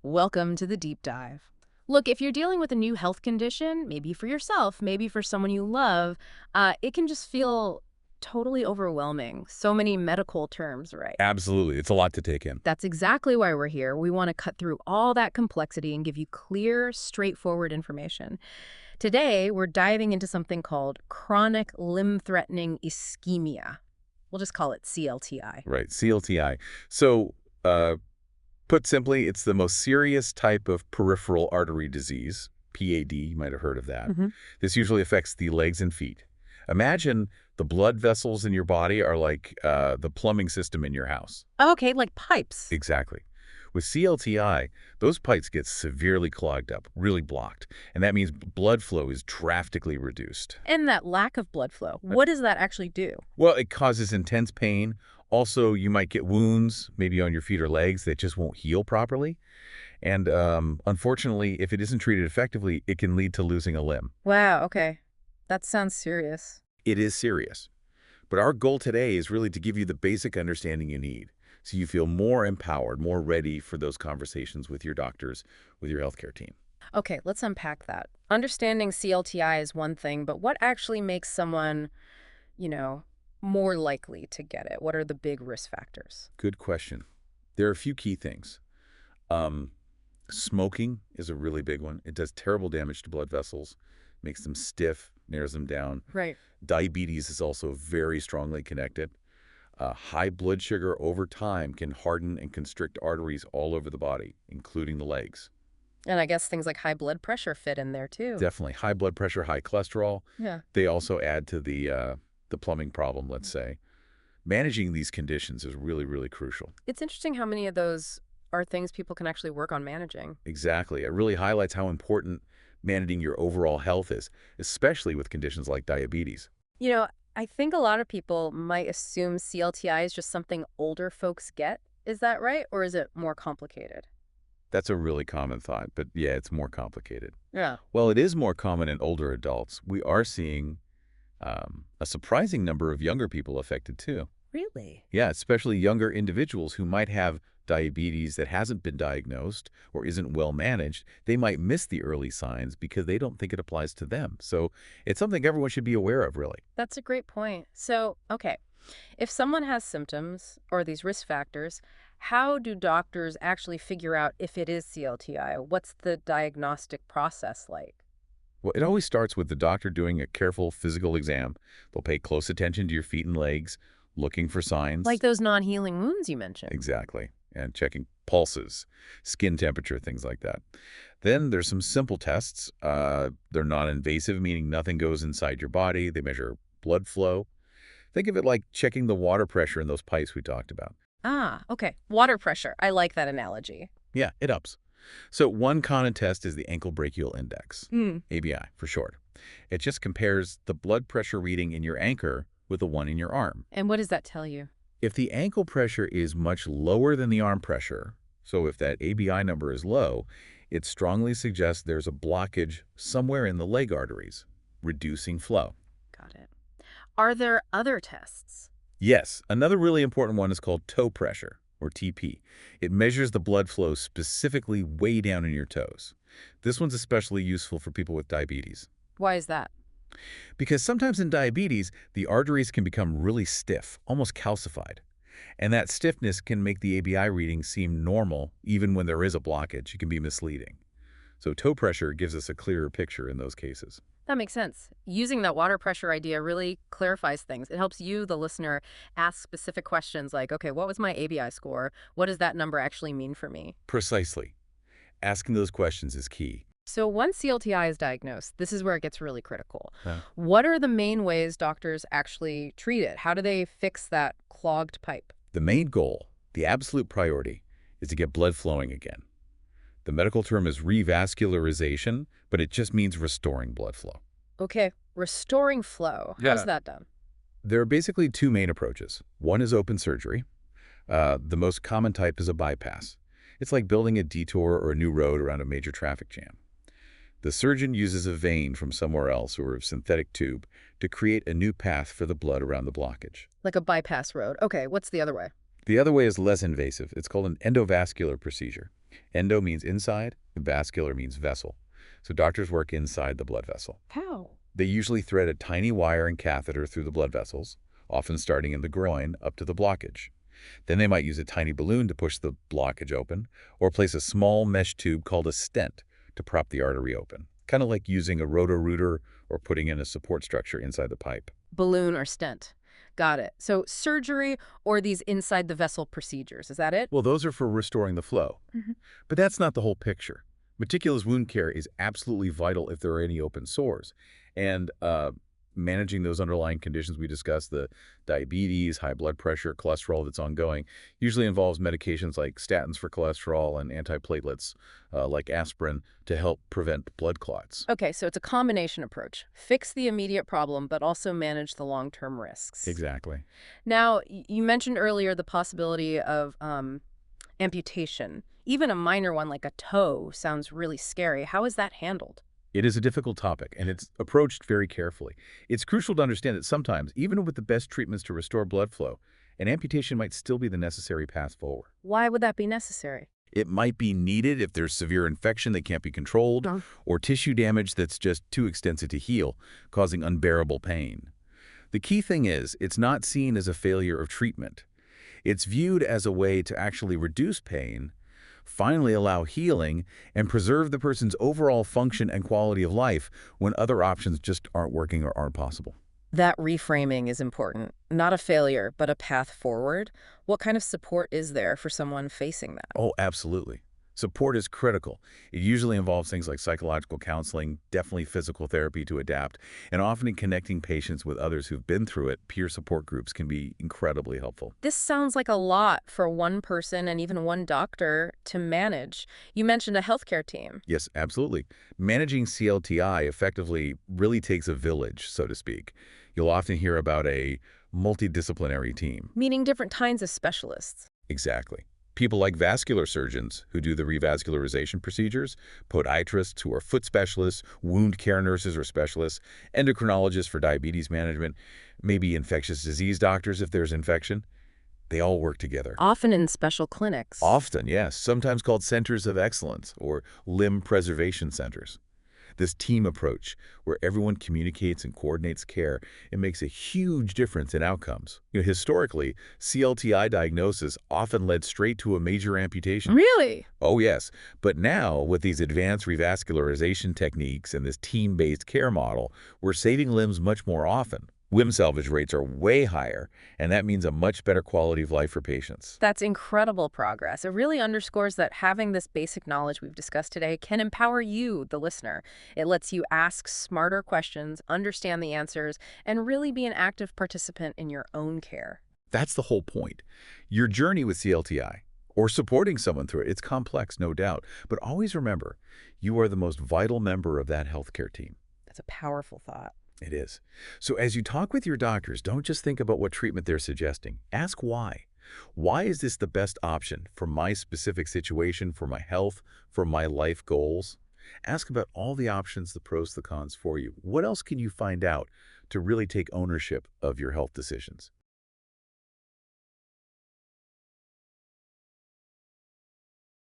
Welcome to the deep dive. Look, if you're dealing with a new health condition, maybe for yourself, maybe for someone you love, it can just feel totally overwhelming. So many medical terms, right? Absolutely. It's a lot to take in. That's exactly why we're here. We want to cut through all that complexity and give you clear, straightforward information. Today, we're diving into something called chronic limb-threatening ischemia. We'll just call it CLTI. Right. CLTI. So, put simply, it's the most serious type of peripheral artery disease, PAD, you might have heard of that. This usually affects the legs and feet. Imagine the blood vessels in your body are like the plumbing system in your house. Okay, like pipes. Exactly. With CLTI, those pipes get severely clogged up, really blocked, and that means blood flow is drastically reduced. And that lack of blood flow, what does that actually do? Well, it causes intense pain. Also, you might get wounds, maybe on your feet or legs, that just won't heal properly. And unfortunately, if it isn't treated effectively, it can lead to losing a limb. Wow, okay. That sounds serious. It is serious. But our goal today is really to give you the basic understanding you need, so you feel more empowered, more ready for those conversations with your doctors, with your healthcare team. Okay, let's unpack that. Understanding CLTI is one thing, but what actually makes someone, you know, more likely to get it? What are the big risk factors? Good question. There are a few key things. Smoking is a really big one. It does terrible damage to blood vessels, makes them stiff, narrows them down. Right. Diabetes is also very strongly connected. High blood sugar over time can harden and constrict arteries all over the body, including the legs. And I guess things like high blood pressure fit in there too. Definitely. High blood pressure, high cholesterol. Yeah. They also add to the plumbing problem, let's say. Managing these conditions is really, really crucial. It's interesting how many of those are things people can actually work on managing. Exactly. It really highlights how important managing your overall health is, especially with conditions like diabetes. You know, I think a lot of people might assume CLTI is just something older folks get. Is that right? Or is it more complicated? That's a really common thought, but yeah, it's more complicated. Yeah. Well, it is more common in older adults. We are seeing a surprising number of younger people affected too. Really? Yeah, especially younger individuals who might have diabetes that hasn't been diagnosed or isn't well managed. They might miss the early signs because they don't think it applies to them. So it's something everyone should be aware of, really. That's a great point. So, okay, if someone has symptoms or these risk factors, how do doctors actually figure out if it is CLTI? What's the diagnostic process like? Well, it always starts with the doctor doing a careful physical exam. They'll pay close attention to your feet and legs, looking for signs. Like those non-healing wounds you mentioned. Exactly. And checking pulses, skin temperature, things like that. Then there's some simple tests. They're non-invasive, meaning nothing goes inside your body. They measure blood flow. Think of it like checking the water pressure in those pipes we talked about. Ah, okay. Water pressure. I like that analogy. Yeah, it ups. So one common test is the Ankle Brachial Index, Mm. ABI for short. It just compares the blood pressure reading in your anchor with the one in your arm. And what does that tell you? If the ankle pressure is much lower than the arm pressure, so if that ABI number is low, it strongly suggests there's a blockage somewhere in the leg arteries, reducing flow. Got it. Are there other tests? Yes, another really important one is called toe pressure, or TP. It measures the blood flow specifically way down in your toes. This one's especially useful for people with diabetes. Why is that? Because sometimes in diabetes, the arteries can become really stiff, almost calcified. And that stiffness can make the ABI reading seem normal even when there is a blockage. It can be misleading. So toe pressure gives us a clearer picture in those cases. That makes sense. Using that water pressure idea really clarifies things. It helps you, the listener, ask specific questions like, okay, what was my ABI score? What does that number actually mean for me? Precisely. Asking those questions is key. So once CLTI is diagnosed, this is where it gets really critical. Yeah. What are the main ways doctors actually treat it? How do they fix that clogged pipe? The main goal, the absolute priority, is to get blood flowing again. The medical term is revascularisation, but it just means restoring blood flow. Okay, restoring flow. How's that done? There are basically two main approaches. One is open surgery. The most common type is a bypass. It's like building a detour or a new road around a major traffic jam. The surgeon uses a vein from somewhere else or a synthetic tube to create a new path for the blood around the blockage. Like a bypass road. Okay, what's the other way? The other way is less invasive. It's called an endovascular procedure. Endo means inside, and vascular means vessel. So doctors work inside the blood vessel. How? They usually thread a tiny wire and catheter through the blood vessels, often starting in the groin up to the blockage. Then they might use a tiny balloon to push the blockage open, or place a small mesh tube called a stent to prop the artery open, kind of like using a roto-rooter or putting in a support structure inside the pipe. Balloon or stent. Got it. So surgery or these inside the vessel procedures, is that it? Well, those are for restoring the flow. Mhm. But that's not the whole picture. Meticulous wound care is absolutely vital if there are any open sores. And managing those underlying conditions we discussed, the diabetes, high blood pressure, cholesterol that's ongoing, usually involves medications like statins for cholesterol and antiplatelets like aspirin to help prevent blood clots. Okay, so it's a combination approach. Fix the immediate problem, but also manage the long-term risks. Exactly. Now, you mentioned earlier the possibility of amputation. Even a minor one like a toe sounds really scary. How is that handled? It is a difficult topic, and it's approached very carefully. It's crucial to understand that sometimes, even with the best treatments to restore blood flow, an amputation might still be the necessary path forward. Why would that be necessary? It might be needed if there's severe infection that can't be controlled, or tissue damage that's just too extensive to heal, causing unbearable pain. The key thing is, it's not seen as a failure of treatment. It's viewed as a way to actually reduce pain, finally allow healing, and preserve the person's overall function and quality of life when other options just aren't working or aren't possible. That reframing is important. Not a failure, but a path forward. What kind of support is there for someone facing that? Oh, absolutely. Support is critical. It usually involves things like psychological counseling, definitely physical therapy to adapt, and often in connecting patients with others who've been through it, peer support groups can be incredibly helpful. This sounds like a lot for one person and even one doctor to manage. You mentioned a healthcare team. Yes, absolutely. Managing CLTI effectively really takes a village, so to speak. You'll often hear about a multidisciplinary team. Meaning different kinds of specialists. Exactly. People like vascular surgeons who do the revascularization procedures, podiatrists who are foot specialists, wound care nurses or specialists, endocrinologists for diabetes management, maybe infectious disease doctors if there's infection. They all work together. Often in special clinics. Often, yes, sometimes called centers of excellence or limb preservation centers. This team approach, where everyone communicates and coordinates care, it makes a huge difference in outcomes. Historically, CLTI diagnosis often led straight to a major amputation. Really? Oh, yes. But now, with these advanced revascularization techniques and this team-based care model, we're saving limbs much more often. Limb salvage rates are way higher, and that means a much better quality of life for patients. That's incredible progress. It really underscores that having this basic knowledge we've discussed today can empower you, the listener. It lets you ask smarter questions, understand the answers, and really be an active participant in your own care. That's the whole point. Your journey with CLTI, or supporting someone through it, it's complex, no doubt. But always remember, you are the most vital member of that healthcare team. That's a powerful thought. It is. So as you talk with your doctors, don't just think about what treatment they're suggesting. Ask why. Why is this the best option for my specific situation, for my health, for my life goals? Ask about all the options, the pros, the cons for you. What else can you find out to really take ownership of your health decisions?